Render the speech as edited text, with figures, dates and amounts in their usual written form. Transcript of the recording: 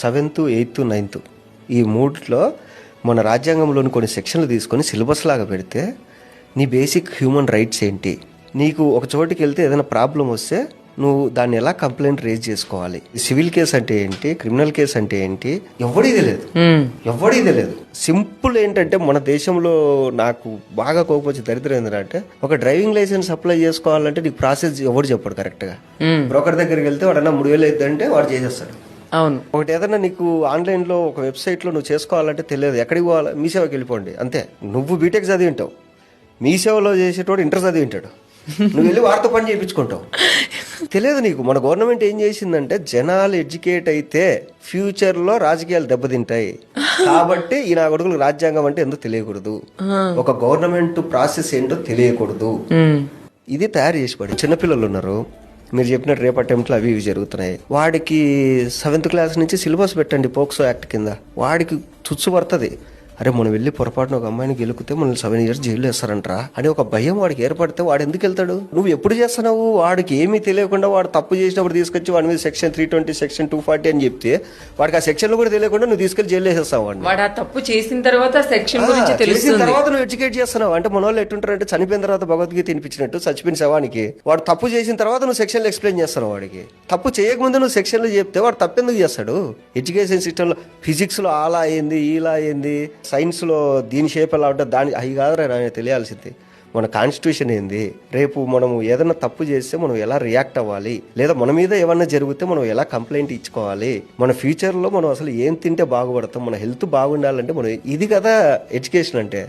7th, 8th, 9th ఈ మూడిట్లో మన రాజ్యాంగంలోని కొన్ని సెక్షన్లు తీసుకొని సిలబస్ లాగా పెడితే నీ బేసిక్ హ్యూమన్ రైట్స్ ఏంటి, నీకు ఒక చోటికి వెళ్తే ఏదైనా ప్రాబ్లం వస్తే నువ్వు దాన్ని ఎలా కంప్లైంట్ రేజ్ చేసుకోవాలి, సివిల్ కేసు అంటే ఏంటి, క్రిమినల్ కేసు అంటే ఏంటి, ఎవడీ తెలియదు. సింపుల్ ఏంటంటే మన దేశంలో నాకు బాగా కోపం వచ్చి దరిద్రం ఏంటంటే ఒక డ్రైవింగ్ లైసెన్స్ అప్లై చేసుకోవాలంటే నీకు ప్రాసెస్ ఎవడు చెప్పాడు కరెక్ట్గా. బ్రోకర్ దగ్గరికి వెళ్తే వాడన్నా 3,000 అవుతుందంటే వాడు చేసేస్తాడు. అవును. ఒకటి ఏదన్నా నీకు ఆన్లైన్లో ఒక వెబ్సైట్లో నువ్వు చేసుకోవాలంటే తెలియదు, ఎక్కడికి పోవాలి, మీ సేవకి వెళ్ళిపోండి అంతే. నువ్వు బీటెక్ చదివి ఉంటావు, మీ సేవలో చేసేటోడు ఇంటర్ చదివి ఉంటాడు, నువ్వు వెళ్ళి వారితో పని చేయించుకుంటావు. తెలియదు నీకు. మన గవర్నమెంట్ ఏం చేసిందంటే జనాలు ఎడ్యుకేట్ అయితే ఫ్యూచర్లో రాజకీయాలు దెబ్బతింటాయి కాబట్టి ఈ నా కొడుకులకు రాజ్యాంగం అంటే ఎందుకు తెలియకూడదు, ఒక గవర్నమెంట్ ప్రాసెస్ ఏంటో తెలియకూడదు, ఇది తయారు చేసి పడి. చిన్నపిల్లలు ఉన్నారు, మీరు చెప్పినట్టు రేపు అటెంప్ట్లు అవి ఇవి జరుగుతున్నాయి. వాడికి 7th క్లాస్ నుంచి సిలబస్ పెట్టండి పోక్సో యాక్ట్ కింద, వాడికి తుచ్చు పడుతుంది. అరే మనం వెళ్ళి పొరపాటున ఒక అమ్మాయిని గెలుకుతే మనల్ని 7 years జైలు వేస్తారంటరా అని ఒక భయం వాడికి ఏర్పడితే వాడు ఎందుకు వెళ్తాడు? నువ్వు ఎప్పుడు చేస్తున్నావు? వాడికి ఏమీ తెలియకుండా వాడు తప్పు చేసినప్పుడు తీసుకొచ్చి వాడి మీద సెక్షన్ 320, సెక్షన్ 240 అని చెప్తే వాడికి ఆ సెక్షన్ కూడా తెలియకుండా నువ్వు తీసుకెళ్లి జైలు వేసేస్తావు. వాడు ఆ తప్పు చేసిన తర్వాత సెక్షన్ గురించి తెలిసిన తర్వాత నువ్వు ఎడ్యుకేట్ చేస్తున్నావు. అంటే మన వాళ్ళు ఎట్టుంటారంటే చనిపోయిన తర్వాత భగవద్గీత తినిపించినట్టు చచ్చిపోయిన శవానికి వాడు తప్పు చేసిన తర్వాత నువ్వు సెక్షన్లు ఎక్స్ప్లెయిన్ చేస్తున్నావు. వాడికి తప్పు చేయకముందు నువ్వు సెక్షన్లు చెప్తే వాడు తప్పెందుకు చేస్తాడు? ఎడ్యుకేషన్ సిస్టంలో ఫిజిక్స్లో అలా అయింది ఇలా అయింది, సైన్స్లో దీని షేప్ ఎలా ఉంటుంది దాని అవి కాదురా తెలియాల్సింది. మన కాన్స్టిట్యూషన్ ఏంది, రేపు మనము ఏదైనా తప్పు చేస్తే మనం ఎలా రియాక్ట్ అవ్వాలి, లేదా మన మీద ఏమన్నా జరిగితే మనం ఎలా కంప్లైంట్ ఇచ్చుకోవాలి, మన ఫ్యూచర్లో మనం అసలు ఏం తింటే బాగుపడతాం, మన హెల్త్ బాగుండాలంటే మనం ఇది కదా ఎడ్యుకేషన్ అంటే.